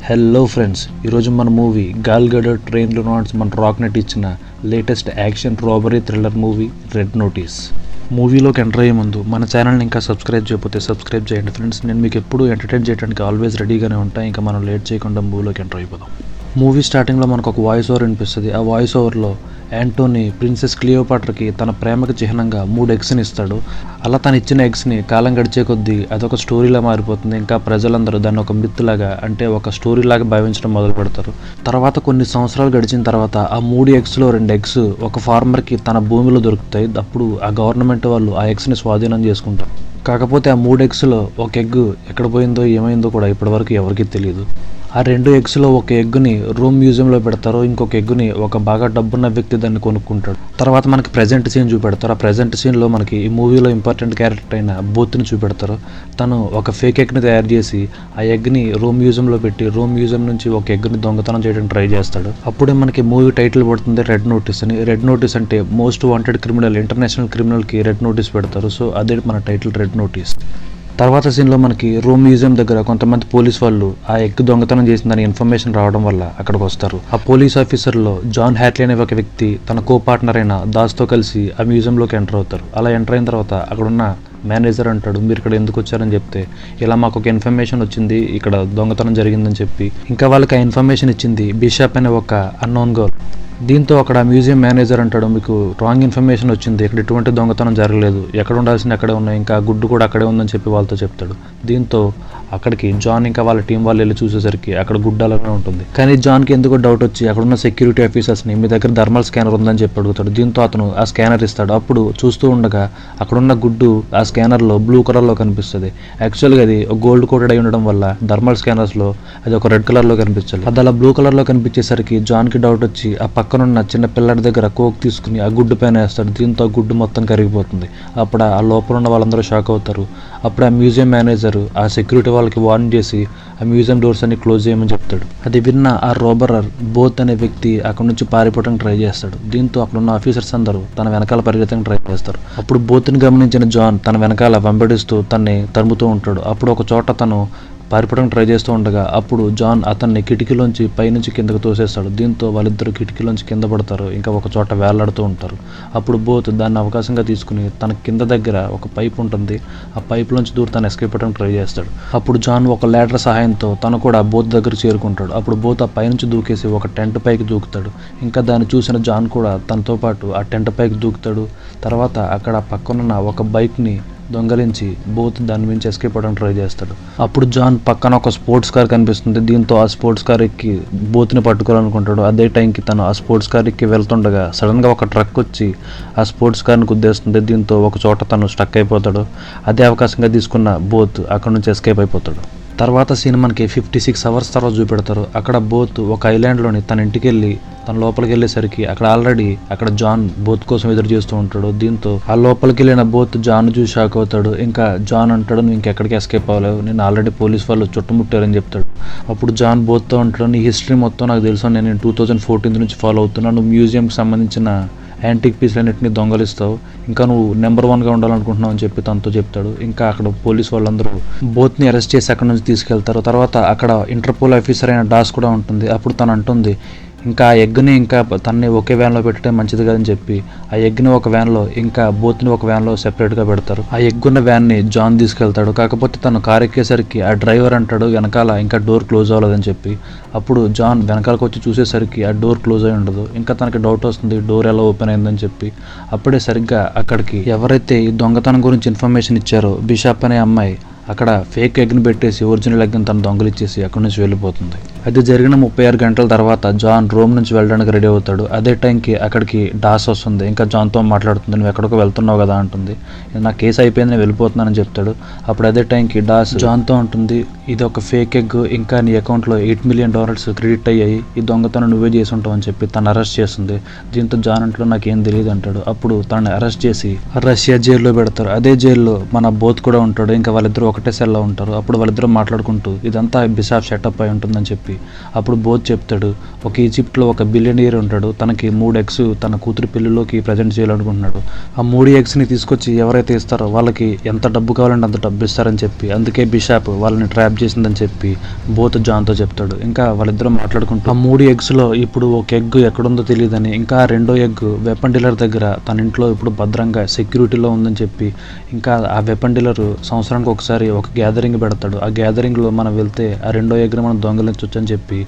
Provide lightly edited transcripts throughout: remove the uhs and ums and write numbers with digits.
Hello friends, ఈరోజు మన movie Gal Gadot ట్రైన్ లోనాట్స్ మన రాక్ నెట్ ఇచ్చిన latest action robbery thriller movie red notice. మూవీలోకి ఎంటర్ అయ్యే ముందు మన ఛానల్ని ఇంకా సబ్స్క్రైబ్ చేయకపోతే సబ్స్క్రైబ్ చేయండి ఫ్రెండ్స్. నేను మీకు ఎప్పుడు ఎంటర్టైన్ చేయడానికి ఆల్వేస్ రెడీగానే ఉంటాను. ఇంకా మనం లేట్ చేయకుండా మూవీలోకి ఎంటర్ అయిపోదాం. మూవీ స్టార్టింగ్లో మనకు ఒక వాయిస్ ఓవర్ వినిపిస్తుంది. ఆ వాయిస్ ఓవర్లో యాంటోనీ ప్రిన్సెస్ క్లియోపాట్రాకి తన ప్రేమకు చిహ్నంగా 3 ఎగ్స్ని ఇస్తాడు. అలా తను ఇచ్చిన ఎగ్స్ని కాలం గడిచే కొద్దీ అదొక స్టోరీలా మారిపోతుంది. ఇంకా ప్రజలందరూ దాన్ని ఒక మిత్ లాగా, అంటే ఒక స్టోరీ లాగా భావించడం మొదలు పెడతారు. తర్వాత కొన్ని సంవత్సరాలు గడిచిన తర్వాత ఆ 3 ఎగ్స్లో 2 ఎగ్స్ ఒక ఫార్మర్కి తన భూమిలో దొరుకుతాయి. అప్పుడు ఆ గవర్నమెంట్ వాళ్ళు ఆ ఎగ్స్ని స్వాధీనం చేసుకుంటారు. కాకపోతే ఆ 3 ఎగ్స్లో ఒక ఎగ్ ఎక్కడ పోయిందో ఏమైందో కూడా ఇప్పటివరకు ఎవరికీ తెలియదు. ఆ 2 ఎగ్స్లో ఒక ఎగ్గుని రోమ్ మ్యూజియంలో పెడతారు. ఇంకొక ఎగ్గుని ఒక బాగా డబ్బున్న వ్యక్తి దాన్ని కొనుక్కుంటాడు. తర్వాత మనకి ప్రజెంట్ సీన్ చూపెడతారు. ఆ ప్రజెంట్ సీన్లో మనకి ఈ మూవీలో ఇంపార్టెంట్ క్యారెక్టర్ అయిన బోత్ని చూపెడతారు. తను ఒక ఫేక్ ఎగ్ని తయారు చేసి ఆ ఎగ్ని రోమ్ మ్యూజియంలో పెట్టి రోమ్ మ్యూజియం నుంచి ఒక ఎగ్ని దొంగతనం చేయడానికి ట్రై చేస్తాడు. అప్పుడే మనకి మూవీ టైటిల్ పడుతుంది రెడ్ నోటీస్ అని. రెడ్ నోటీస్ అంటే మోస్ట్ వాంటెడ్ క్రిమినల్, ఇంటర్నేషనల్ క్రిమినల్కి రెడ్ నోటీస్ పెడతారు. సో అదే మన టైటిల్ రెడ్ నోటీస్. తర్వాత సీన్లో మనకి రోమ్ మ్యూజియం దగ్గర కొంతమంది పోలీస్ వాళ్ళు ఆ ఎగ్ దొంగతనం చేసిందని ఇన్ఫర్మేషన్ రావడం వల్ల అక్కడికి వస్తారు. ఆ పోలీస్ ఆఫీసర్లో జాన్ హ్యాట్లీ అనే ఒక వ్యక్తి తన కో పార్ట్నర్ అయిన దాస్తో కలిసి ఆ మ్యూజియంలోకి ఎంటర్ అవుతారు. అలా ఎంటర్ అయిన తర్వాత అక్కడున్న మేనేజర్ అంటాడు, మీరు ఇక్కడ ఎందుకు వచ్చారని చెప్తే, ఇలా మాకు ఒక ఇన్ఫర్మేషన్ వచ్చింది, ఇక్కడ దొంగతనం జరిగిందని చెప్పి. ఇంకా వాళ్ళకి ఆ ఇన్ఫర్మేషన్ ఇచ్చింది బిషప్ అనే ఒక అన్నోన్ గర్ల్. దీంతో అక్కడ మ్యూజియం మేనేజర్ అంటాడు, మీకు రాంగ్ ఇన్ఫర్మేషన్ వచ్చింది, ఇక్కడ ఎటువంటి దొంగతనం జరగలేదు, ఎక్కడ ఉండాల్సింది అక్కడే ఉన్నాయి, ఇంకా గుడ్డు కూడా అక్కడే ఉందని చెప్పి వాళ్ళతో చెప్తాడు. దీంతో అక్కడికి జాన్ ఇంకా వాళ్ళ టీం వాళ్ళు వెళ్ళి చూసేసరికి అక్కడ గుడ్డు అలానే ఉంటుంది. కానీ జాన్కి ఎందుకో డౌట్ వచ్చి అక్కడున్న సెక్యూరిటీ ఆఫీసర్స్ని మీ దగ్గర థర్మల్ స్కానర్ ఉందని చెప్పి అడుగుతాడు. దీంతో అతను ఆ స్కానర్ ఇస్తాడు. అప్పుడు చూస్తూ ఉండగా అక్కడున్న గుడ్డు ఆ స్కానర్లో బ్లూ కలర్లో కనిపిస్తుంది. యాక్చువల్గా అది గోల్డ్ కోటెడ్ అయి ఉండడం వల్ల థర్మల్ స్కానర్స్లో అది ఒక రెడ్ కలర్లో కనిపించాలి. అది అలా బ్లూ కలర్లో కనిపించేసరికి జాన్కి డౌట్ వచ్చి ఆ పక్కనున్న చిన్న పిల్లడి దగ్గర కోక్ తీసుకుని ఆ గుడ్డు పైన వేస్తాడు. దీంతో ఆ గుడ్డు మొత్తం కరిగిపోతుంది. అప్పుడు ఆ లోపల ఉన్న వాళ్ళందరూ షాక్ అవుతారు. అప్పుడు ఆ మ్యూజియం మేనేజర్ ఆ సెక్యూరిటీ వాళ్ళకి వార్న్ చేసి ఆ మ్యూజియం డోర్స్ అన్ని క్లోజ్ చేయమని చెప్తాడు. అది విన్న ఆ రోబరర్ బోత్ అనే వ్యక్తి అక్కడ నుంచి పారిపోవడానికి ట్రై చేస్తాడు. దీంతో అక్కడున్న ఆఫీసర్స్ అందరూ తన వెనకాల పరిగెత్తడానికి ట్రై చేస్తారు. అప్పుడు బోత్ని గమనించిన జాన్ తన వెనకాల వెంబడిస్తూ తన్ని తరుముతూ ఉంటాడు. అప్పుడు ఒక చోట తను పారిపోవడానికి ట్రై చేస్తూ ఉండగా అప్పుడు జాన్ అతన్ని కిటికీలోంచి పైనుంచి కిందకు తోసేస్తాడు. దీంతో వాళ్ళిద్దరు కిటికీలోంచి కింద పడతారు. ఇంకా ఒక చోట వేలాడుతూ ఉంటారు. అప్పుడు బోత్ దాన్ని అవకాశంగా తీసుకుని తన కింద దగ్గర ఒక పైప్ ఉంటుంది, ఆ పైప్లోంచి దూరం తను ఎస్కేప్ అవ్వడానికి ట్రై చేస్తాడు. అప్పుడు జాన్ ఒక ల్యాడర్ సహాయంతో తను కూడా బోత్ దగ్గర చేరుకుంటాడు. అప్పుడు బోత్ ఆ పైనుంచి దూకేసి ఒక టెంట్ పైకి దూకుతాడు. ఇంకా దాన్ని చూసిన జాన్ కూడా తనతో పాటు ఆ టెంట్ పైకి దూకుతాడు. తర్వాత అక్కడ పక్కనున్న ఒక బైక్ని దొంగలించి బోత్ దాని నుంచి ఎస్కేప్ అవ్వడానికి ట్రై చేస్తాడు. అప్పుడు జాన్ పక్కన ఒక స్పోర్ట్స్ కార్ కనిపిస్తుంది. దీంతో ఆ స్పోర్ట్స్ కార్ ఎక్కి బోత్ని పట్టుకోవాలనుకుంటాడు. అదే టైంకి తను ఆ స్పోర్ట్స్ కార్ ఎక్కి వెళ్తుండగా సడన్గా ఒక ట్రక్ వచ్చి ఆ స్పోర్ట్స్ కార్ని గుద్దేస్తుంది. దీంతో ఒక చోట తను స్టక్ అయిపోతాడు. అదే అవకాశంగా తీసుకున్న బోత్ అక్కడ నుంచి ఎస్కేప్ అయిపోతాడు. తర్వాత సీన్ మనకి 56 అవర్స్ తర్వాత చూపెడతారు. అక్కడ బోత్ ఒక ఐలాండ్లోని తన ఇంటికి వెళ్ళి తన లోపలికి వెళ్ళేసరికి అక్కడ జాన్ బోత్ కోసం ఎదురు చేస్తూ ఉంటాడు. దీంతో ఆ లోపలికి వెళ్ళిన బోత్ జాన్ చూసి షాక్ అవుతాడు. ఇంకా జాన్ అంటాడు, నువ్వు ఇంకెక్కడికి ఎస్కేప్ అవ్వలేవు, నేను ఆల్రెడీ పోలీస్ వాళ్ళు చుట్టుముట్టారని చెప్తాడు. అప్పుడు జాన్ బోత్తో అంటాడు, నీ హిస్టరీ మొత్తం నాకు తెలుసు, నేను 2014 నుంచి ఫాలో అవుతున్నాను, నువ్వు మ్యూజియంకి సంబంధించిన యాంటిక్ పీస్లన్నింటినీ దొంగలిస్తావు, ఇంకా నువ్వు నెంబర్ 1గా ఉండాలనుకుంటున్నావు అని చెప్పి తనతో చెప్తాడు. ఇంకా అక్కడ పోలీస్ వాళ్ళందరూ బోత్ని అరెస్ట్ చేసి అక్కడ నుంచి తీసుకెళ్తారు. తర్వాత అక్కడ ఇంటర్పోల్ ఆఫీసర్ అయిన డాస్ కూడా ఉంటుంది. అప్పుడు తను అంటుంది, ఇంకా ఆ ఎగ్ని ఇంకా తన్ని ఒకే వ్యాన్లో పెట్టడం మంచిది కదని చెప్పి ఆ ఎగ్ని ఒక వ్యాన్లో ఇంకా బోత్ని ఒక వ్యాన్లో సెపరేట్గా పెడతారు. ఆ ఎగ్గున్న వ్యాన్ని జాన్ తీసుకెళ్తాడు. కాకపోతే తను కారు ఎక్కేసరికి ఆ డ్రైవర్ అంటాడు వెనకాల ఇంకా డోర్ క్లోజ్ అవ్వలేదని చెప్పి. అప్పుడు జాన్ వెనకాలకు వచ్చి చూసేసరికి ఆ డోర్ క్లోజ్ అయి ఉండదు. ఇంకా తనకి డౌట్ వస్తుంది డోర్ ఎలా ఓపెన్ అయిందని చెప్పి. అప్పుడే సరిగ్గా అక్కడికి ఎవరైతే ఈ దొంగతనం గురించి ఇన్ఫర్మేషన్ ఇచ్చారో బిషప్ అనే అమ్మాయి అక్కడ ఫేక్ ఎగ్ని పెట్టేసి ఒరిజినల్ ఎగ్ని తను దొంగలిచ్చేసి అక్కడి నుంచి వెళ్ళిపోతుంది. అది జరిగిన 36 గంటల తర్వాత జాన్ రోమ్ నుంచి వెళ్ళడానికి రెడీ అవుతాడు. అదే టైంకి అక్కడికి డాస్ వస్తుంది. ఇంకా జాన్తో మాట్లాడుతుంది, నువ్వు ఎక్కడికో వెళ్తున్నావు కదా అంటుంది. నా కేసు అయిపోయింది, నేను వెళ్ళిపోతున్నానని చెప్తాడు. అప్పుడు అదే టైంకి డాస్ జాన్తో ఉంటుంది, ఇది ఒక ఫేక్ ఎగ్, ఇంకా నీ అకౌంట్లో $8 మిలియన్ క్రెడిట్ అయ్యాయి, ఈ దొంగతనం నువ్వే చేసి ఉంటావు అని చెప్పి తను అరెస్ట్ చేస్తుంది. దీంతో జాన్ అంట్లో నాకేం తెలియదు అంటాడు. అప్పుడు తనని అరెస్ట్ చేసి రష్యా జైల్లో పెడతారు. అదే జైల్లో మన బోత్ కూడా ఉంటాడు. ఇంకా వాళ్ళిద్దరూ ఒకటే సెల్లో ఉంటారు. అప్పుడు వాళ్ళిద్దరూ మాట్లాడుకుంటూ ఇదంతా బిషప్ సెటప్ అయి ఉంటుందని చెప్పి చెప్పి. అప్పుడు బోత్ చెప్తాడు, ఒక ఈజిప్ట్లో ఒక బిలియనీర్ ఉంటాడు, తనకి 3 ఎగ్స్ తన కూతురు పెళ్లిలోకి ప్రజెంట్ చేయాలనుకుంటున్నాడు. ఆ 3 ఎగ్స్ని తీసుకొచ్చి ఎవరైతే ఇస్తారో వాళ్ళకి ఎంత డబ్బు కావాలంటే అంత డబ్బు ఇస్తారని చెప్పి, అందుకే బిషాప్ వాళ్ళని ట్రాప్ చేసిందని చెప్పి బోత్ జాన్తో చెప్తాడు. ఇంకా వాళ్ళిద్దరూ మాట్లాడుకుంటూ ఆ 3 ఎగ్స్లో ఇప్పుడు ఒక ఎగ్ ఎక్కడుందో తెలియదని, ఇంకా రెండో ఎగ్ వెపన్ డీలర్ దగ్గర తన ఇంట్లో ఇప్పుడు భద్రంగా సెక్యూరిటీలో ఉందని చెప్పి, ఇంకా ఆ వెపన్ డీలర్ సంవత్సరానికి ఒకసారి ఒక గ్యాదరింగ్ పెడతాడు, ఆ గ్యాదరింగ్లో మనం వెళ్తే ఆ రెండో ఎగ్ని మనం దొంగలించవచ్చు అని చెప్పి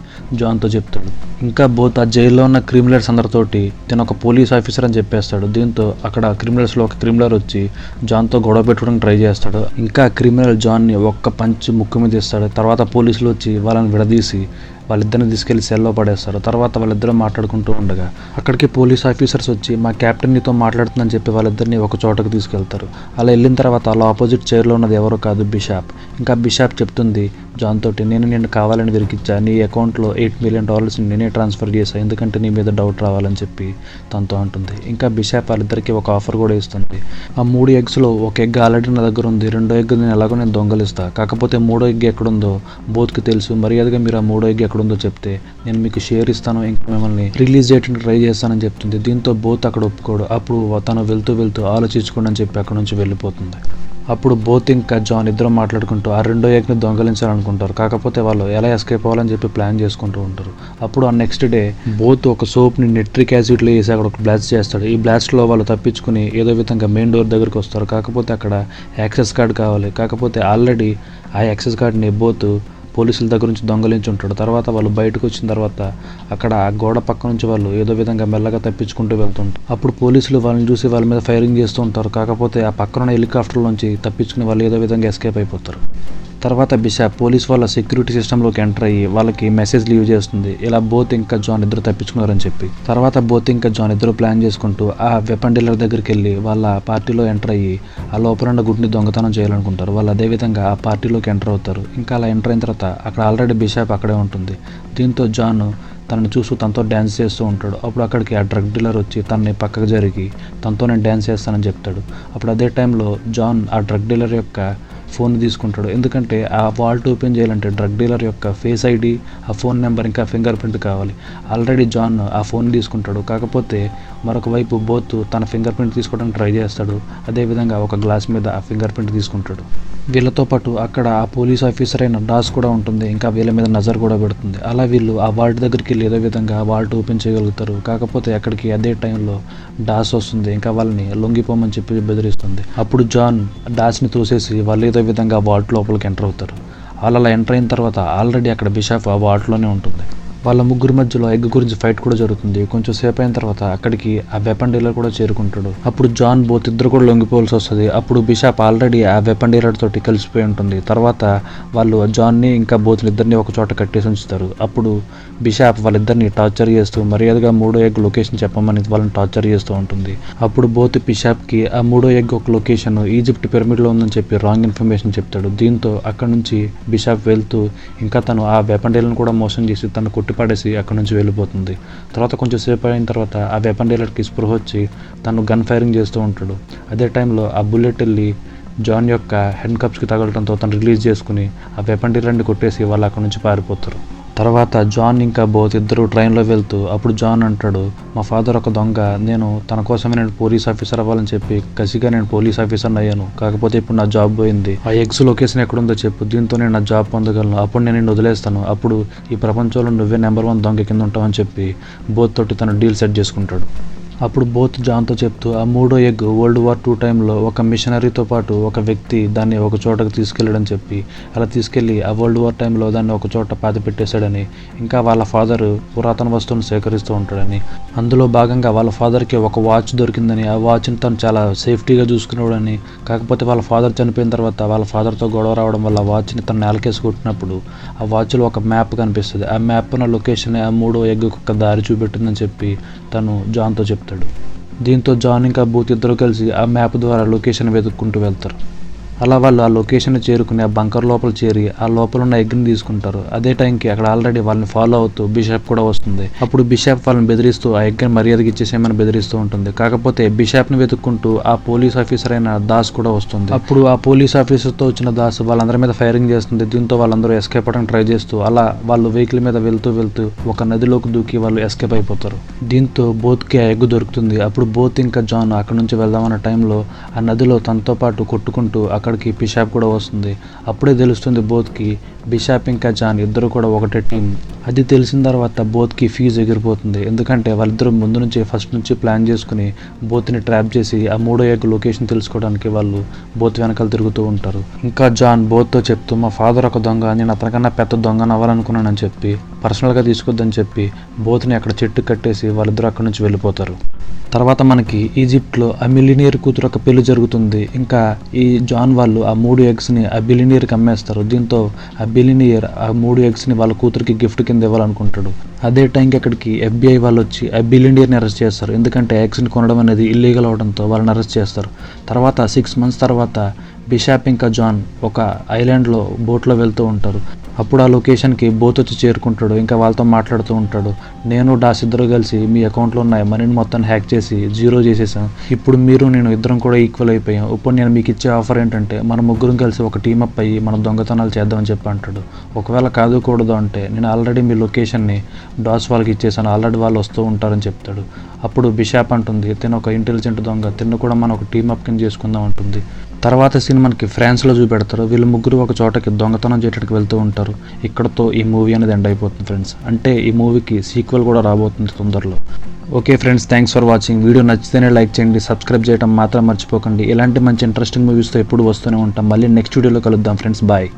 జాన్తో చెప్తాడు. ఇంకా బోత్ ఆ జైల్లో ఉన్న క్రిమినల్స్ అందరితోటి తను ఒక పోలీస్ ఆఫీసర్ అని చెప్పేస్తాడు. దీంతో అక్కడ క్రిమినల్స్లో ఒక క్రిమినల్ వచ్చి జాన్తో గొడవ పెట్టుకోవడానికి ట్రై చేస్తాడు. ఇంకా క్రిమినల్ జాన్ని ఒక్క పంచ్ ముక్కు మీద ఇస్తాడు. తర్వాత పోలీసులు వచ్చి వాళ్ళని విడదీసి వాళ్ళిద్దరిని తీసుకెళ్లి సెల్లో పడేస్తారు. తర్వాత వాళ్ళిద్దరూ మాట్లాడుకుంటూ ఉండగా అక్కడికి పోలీస్ ఆఫీసర్స్ వచ్చి మా క్యాప్టెన్ నీతో మాట్లాడుతుందని చెప్పి వాళ్ళిద్దరిని ఒక చోటకు తీసుకెళ్తారు. అలా వెళ్ళిన తర్వాత అలా ఆపోజిట్ చైర్లో ఉన్నది ఎవరో కాదు, బిషాప్. ఇంకా బిషాప్ చెప్తుంది జాన్ తోటి, నేను కావాలని విరికిచ్చా, నీ అకౌంట్లో $8 million నేనే ట్రాన్స్ఫర్ చేశాను, ఎందుకంటే నీ మీద డౌట్ రావాలని చెప్పి తనతో అంటుంది. ఇంకా బిషాప్ వాళ్ళిద్దరికి ఒక ఆఫర్ కూడా ఇస్తుంది. ఆ 3 ఎగ్స్లో ఒక ఎగ్ ఆల్రెడీ నా దగ్గర ఉంది, రెండో ఎగ్ నేను దొంగలిస్తా, కాకపోతే మూడో ఎగ్ ఎక్కడుందో బోత్కి తెలుసు, మర్యాదగా మీరు ఆ మూడో ఎగ్ ఎక్కడుందో చెప్తే నేను మీకు షేర్ ఇస్తాను, ఇంకా మిమ్మల్ని రిలీజ్ చేయడానికి ట్రై చేస్తానని చెప్తుంది. దీంతో బోత్ అక్కడ ఒప్పుకోడు. అప్పుడు తను వెళ్తూ ఆలోచించుకోండి అని చెప్పి అక్కడ నుంచి వెళ్ళిపోతుంది. అప్పుడు బోత్ ఇంకా జాన్ ఇద్దరు మాట్లాడుకుంటూ ఆ రెండో ఎగ్ని దొంగలించాలనుకుంటారు. కాకపోతే వాళ్ళు ఎలా ఎస్కేప్ అవ్వాలని చెప్పి ప్లాన్ చేసుకుంటూ ఉంటారు. అప్పుడు ఆ నెక్స్ట్ డే బోత్ ఒక సోప్ని నిట్రిక్ యాసిడ్లో వేసి అక్కడ ఒక బ్లాస్ట్ చేస్తాడు. ఈ బ్లాస్ట్లో వాళ్ళు తప్పించుకుని ఏదో విధంగా మెయిన్ డోర్ దగ్గరికి వస్తారు. కాకపోతే అక్కడ యాక్సెస్ కార్డ్ కావాలి. కాకపోతే ఆల్రెడీ ఆ యాక్సెస్ కార్డ్ని బోత్ పోలీసుల దగ్గర నుంచి దొంగలించి ఉంటాడు. తర్వాత వాళ్ళు బయటకు వచ్చిన తర్వాత అక్కడ ఆ గోడ పక్క నుంచి వాళ్ళు ఏదో విధంగా మెల్లగా తప్పించుకుంటూ వెళ్తుంటారు. అప్పుడు పోలీసులు వాళ్ళని చూసి వాళ్ళ మీద ఫైరింగ్ చేస్తూ ఉంటారు. కాకపోతే ఆ పక్కన హెలికాప్టర్ నుంచి తప్పించుకుని వాళ్ళు ఏదో విధంగా ఎస్కేప్ అయిపోతారు. తర్వాత బిషాప్ పోలీస్ వాళ్ళ సెక్యూరిటీ సిస్టంలోకి ఎంటర్ అయ్యి వాళ్ళకి మెసేజ్ లీవ్ చేస్తుంది, ఇలా బోత్ ఇంకా జాన్ ఇద్దరు తప్పించుకున్నారని చెప్పి. తర్వాత బోత్ ఇంకా జాన్ ఇద్దరు ప్లాన్ చేసుకుంటూ ఆ వెపన్ డీలర్ దగ్గరికి వెళ్ళి వాళ్ళ పార్టీలో ఎంటర్ అయ్యి ఆ లోపల ఉన్న గుడ్ని దొంగతనం చేయాలనుకుంటారు. వాళ్ళు అదేవిధంగా ఆ పార్టీలోకి ఎంటర్ అవుతారు. ఇంకా అలా ఎంటర్ అయిన తర్వాత అక్కడ ఆల్రెడీ బిషాప్ అక్కడే ఉంటుంది. దీంతో జాన్ తనని చూస్తూ తనతో డ్యాన్స్ చేస్తూ ఉంటాడు. అప్పుడు అక్కడికి ఆ డ్రగ్ డీలర్ వచ్చి తనని పక్కకు జరిగి తనతో నేను డ్యాన్స్ చేస్తానని చెప్తాడు. అప్పుడు అదే టైంలో జాన్ ఆ డ్రగ్ డీలర్ యొక్క ఫోన్ తీసుకుంటాడు. ఎందుకంటే ఆ వాల్ట్ ఓపెన్ చేయాలంటే డ్రగ్ డీలర్ యొక్క ఫేస్ ఐడి, ఆ ఫోన్ నెంబర్, ఇంకా ఫింగర్ ప్రింట్ కావాలి. ఆల్రెడీ జాన్ ఆ ఫోన్ తీసుకుంటాడు. కాకపోతే మరొక వైపు బోత్ తన ఫింగర్ ప్రింట్ తీసుకోవడానికి ట్రై చేస్తాడు. అదేవిధంగా ఒక గ్లాస్ మీద ఆ ఫింగర్ ప్రింట్ తీసుకుంటాడు. వీళ్ళతో పాటు అక్కడ ఆ పోలీస్ ఆఫీసర్ అయిన డాస్ కూడా ఉంటుంది. ఇంకా వీళ్ళ మీద నజర్ కూడా పెడుతుంది. అలా వీళ్ళు ఆ వాల్ట్ దగ్గరికి వెళ్ళి ఏదో విధంగా వాల్ట్ ఓపెన్ చేయగలుగుతారు. కాకపోతే అక్కడికి అదే టైంలో డాస్ వస్తుంది. ఇంకా వాళ్ళని లొంగిపోమని చెప్పి బెదిరిస్తుంది. అప్పుడు జాన్ డాస్ని తోసేసి వాళ్ళు ఏదో విధంగా వాల్ట్ లోపలికి ఎంటర్ అవుతారు. వాళ్ళు అలా ఎంటర్ అయిన తర్వాత ఆల్రెడీ అక్కడ బిషాప్ ఆ వాల్ట్లోనే ఉంటుంది. వాళ్ళ ముగ్గురు మధ్యలో ఎగ్ గురించి ఫైట్ కూడా జరుగుతుంది. కొంచెం సేపు అయిన తర్వాత అక్కడికి ఆ వెపన్ డీలర్ కూడా చేరుకుంటాడు. అప్పుడు జాన్ బోత్ ఇద్దరు కూడా లొంగిపోవాల్సి వస్తుంది. అప్పుడు బిషాప్ ఆల్రెడీ ఆ వెపన్ డీలర్ తోటి కలిసిపోయి ఉంటుంది. తర్వాత వాళ్ళు జాన్ని ఇంకా బోత్ ఇద్దరిని ఒక చోట కట్టేసి ఉంచుతారు. అప్పుడు బిషాప్ వాళ్ళిద్దరిని టార్చర్ చేస్తూ మర్యాదగా మూడో ఎగ్ లొకేషన్ చెప్పమని వాళ్ళని టార్చర్ చేస్తూ ఉంటుంది. అప్పుడు బోత్ బిషాప్కి ఆ మూడో ఎగ్ ఒక లొకేషన్ ఈజిప్ట్ పిరమిడ్లో ఉందని చెప్పి రాంగ్ ఇన్ఫర్మేషన్ చెప్తాడు. దీంతో అక్కడ నుంచి బిషాప్ వెళ్తూ ఇంకా తను ఆ వెపన్ డీలర్ని కూడా మోసం చేసి తను పడేసి అక్కడ నుంచి వెళ్ళిపోతుంది. తర్వాత కొంచెం సేపు అయిన తర్వాత ఆ వెపన్ డీలర్కి స్పృహ వచ్చి తను గన్ ఫైరింగ్ చేస్తూ ఉంటాడు. అదే టైంలో ఆ బుల్లెట్ వెళ్ళి జాన్ యొక్క హ్యాండ్ కప్స్కి తగలడంతో తను రిలీజ్ చేసుకుని ఆ వెపన్ డీలర్ని కొట్టేసి వాళ్ళు అక్కడ నుంచి పారిపోతారు. తర్వాత జాన్ ఇంకా బోత్ ఇద్దరు ట్రైన్లో వెళ్తూ అప్పుడు జాన్ అంటాడు, మా ఫాదర్ ఒక దొంగ, తన కోసమే నేను పోలీస్ ఆఫీసర్ అవ్వాలని చెప్పి కసిగా నేను పోలీస్ ఆఫీసర్ని అయ్యాను. కాకపోతే ఇప్పుడు నా జాబ్ పోయింది, ఆ ఎగ్స్ లొకేషన్ ఎక్కడుందో చెప్పు, దీంతో నేను నా జాబ్ పొందగలను, అప్పుడు నేను నిన్ను వదిలేస్తాను, అప్పుడు ఈ ప్రపంచంలో నువ్వే నెంబర్ 1 దొంగ కింద ఉంటావని చెప్పి బోత్ తోటి తను డీల్ సెట్ చేసుకుంటాడు. అప్పుడు బోత్ జాన్తో చెప్తూ ఆ మూడో ఎగ్ World War II టైంలో ఒక మిషనరీతో పాటు ఒక వ్యక్తి దాన్ని ఒక చోటకు తీసుకెళ్ళడని చెప్పి, అలా తీసుకెళ్ళి ఆ World War టైంలో దాన్ని ఒక చోట పాతి పెట్టేశాడని, ఇంకా వాళ్ళ ఫాదర్ పురాతన వస్తువులను సేకరిస్తూ ఉంటాడని, అందులో భాగంగా వాళ్ళ ఫాదర్కి ఒక వాచ్ దొరికిందని, ఆ వాచ్ని తను చాలా సేఫ్టీగా చూసుకునేవాడని, కాకపోతే వాళ్ళ ఫాదర్ చనిపోయిన తర్వాత వాళ్ళ ఫాదర్తో గొడవ రావడం వల్ల ఆ వాచ్ని తను నేలకేసి కొట్టినప్పుడు ఆ వాచ్లో ఒక మ్యాప్ కనిపిస్తుంది. ఆ మ్యాప్ ఉన్న లొకేషన్ ఆ మూడో ఎగ్ ఒక దారి చూపెట్టిందని చెప్పి తను జాన్తో చెప్తాడు. దీంతో జాన్ ఇంకా బూత్ ఇద్దరు కలిసి ఆ మ్యాప్ ద్వారా లొకేషన్ వెతుక్కుంటూ వెళ్తారు. అలా వాళ్ళు ఆ లొకేషన్ చేరుకుని ఆ బంకర్ లోపల చేరి ఆ లోపల ఉన్న ఎగ్ని తీసుకుంటారు. అదే టైంకి అక్కడ ఆల్రెడీ వాళ్ళని ఫాలో అవుతూ బిషప్ కూడా వస్తుంది. అప్పుడు బిషప్ వాళ్ళని బెదిరిస్తూ ఆ ఎగ్ని మర్యాదకి ఇచ్చేసేమని బెదిరిస్తూ ఉంటుంది. కాకపోతే బిషప్ ని వెతుక్కుంటూ ఆ పోలీస్ ఆఫీసర్ అయిన దాస్ కూడా వస్తుంది. అప్పుడు ఆ పోలీస్ ఆఫీసర్ తో వచ్చిన దాస్ వాళ్ళందరి మీద ఫైరింగ్ చేస్తుంది. దీంతో వాళ్ళందరూ ఎస్కేప్ అవడానికి ట్రై చేస్తూ అలా వాళ్ళు వెహికల్ మీద వెళ్తూ ఒక నదిలోకి దూకి వాళ్ళు ఎస్కేప్ అయిపోతారు. దీంతో బోత్కి ఆ ఎగ్ దొరుకుతుంది. అప్పుడు బోత్ ఇంకా జాన్ అక్కడ నుంచి వెళ్దామన్న టైంలో ఆ నదిలో తనతో పాటు కొట్టుకుంటూ అక్కడికి బిషప్ కూడా వస్తుంది. అప్పుడే తెలుస్తుంది బోత్కి బిషప్ ఇంకా జాన్ ఇద్దరు కూడా ఒకటే టీం. అది తెలిసిన తర్వాత బోత్కి ఫీజు ఎగిరిపోతుంది. ఎందుకంటే వాళ్ళిద్దరూ ముందు నుంచి ఫస్ట్ నుంచి ప్లాన్ చేసుకుని బోత్ని ట్రాప్ చేసి ఆ మూడో ఎగ్ లొకేషన్ తెలుసుకోవడానికి వాళ్ళు బోత్ వెనకాల తిరుగుతూ ఉంటారు. ఇంకా జాన్ బోత్తో చెప్తూ మా ఫాదర్ ఒక దొంగ, నేను అతనికన్నా పెద్ద దొంగను అవ్వాలనుకున్నానని చెప్పి పర్సనల్గా తీసుకొద్దని చెప్పి బోత్ని అక్కడ చెట్టు కట్టేసి వాళ్ళిద్దరూ అక్కడి నుంచి వెళ్ళిపోతారు. తర్వాత మనకి ఈజిప్ట్లో ఆ మిలినియర్ కూతురు ఒక పెళ్లి జరుగుతుంది. ఇంకా ఈ జాన్ వాళ్ళు ఆ 3 ఎగ్స్ని ఆ బిలినియర్కి అమ్మేస్తారు. దీంతో ఆ బిలినియర్ ఆ 3 ఎగ్స్ని వాళ్ళ కూతురికి గిఫ్ట్ కింద ఇవ్వాలనుకుంటాడు. అదే టైంకి అక్కడికి FBI వాళ్ళు వచ్చి ఆ బిలినియర్ని అరెస్ట్ చేస్తారు. ఎందుకంటే ఎగ్స్ని కొనడం అనేది ఇల్లీగల్ అవడంతో వాళ్ళని అరెస్ట్ చేస్తారు. తర్వాత 6 months తర్వాత బిషప్ ఇంకా జాన్ ఒక ఐలాండ్లో బోట్లో వెళ్తూ ఉంటారు. అప్పుడు ఆ లొకేషన్కి బోత్ వచ్చి చేరుకుంటాడు. ఇంకా వాళ్ళతో మాట్లాడుతూ ఉంటాడు. నేను డాస్ ఇద్దరు కలిసి మీ అకౌంట్లో ఉన్న మనీని మొత్తాన్ని హ్యాక్ చేసి జీరో చేసేసాం. ఇప్పుడు మీరు నేను ఇద్దరం కూడా ఈక్వల్ అయిపోయాం. ఇప్పుడు నేను మీకు ఇచ్చే ఆఫర్ ఏంటంటే మన ముగ్గురం కలిసి ఒక టీమప్ అయ్యి మనం దొంగతనాలు చేద్దామని చెప్పి అంటాడు. ఒకవేళ కాదుకూడదు అంటే నేను ఆల్రెడీ మీ లొకేషన్ని డాస్ వాళ్ళకి ఇచ్చేసాను, ఆల్రెడీ వాళ్ళు వస్తూ ఉంటారని చెప్తాడు. అప్పుడు బిషప్ అంటుంది తిను ఒక ఇంటెలిజెంట్ దొంగ, తిన్ను కూడా మనం ఒక టీమప్ కింద చేసుకుందాం అంటుంది. తర్వాత సీన్ మనకి ఫ్రాన్స్లో చూపెడతారు. వీళ్ళు ముగ్గురు ఒక చోటకి దొంగతనం చేయడానికి వెళ్తూ ఉంటారు. ఇక్కడతో ఈ మూవీ అనేది ఎండ్ అయిపోతుంది ఫ్రెండ్స్. అంటే ఈ మూవీకి సీక్వెల్ కూడా రాబోతుంది తొందరలో. Okay friends, thanks for watching. Video నచ్చితేనే లైక్ చేయండి, సబ్స్క్రైబ్ చేయడం మాత్రం మర్చిపోకండి. ఇలాంటి మంచి ఇంట్రెస్టింగ్ మూవీస్తో ఎప్పుడు వస్తూనే ఉంటాం. మళ్ళీ నెక్స్ట్ వీడియోలో కలుద్దాం ఫ్రెండ్స్. బాయ్.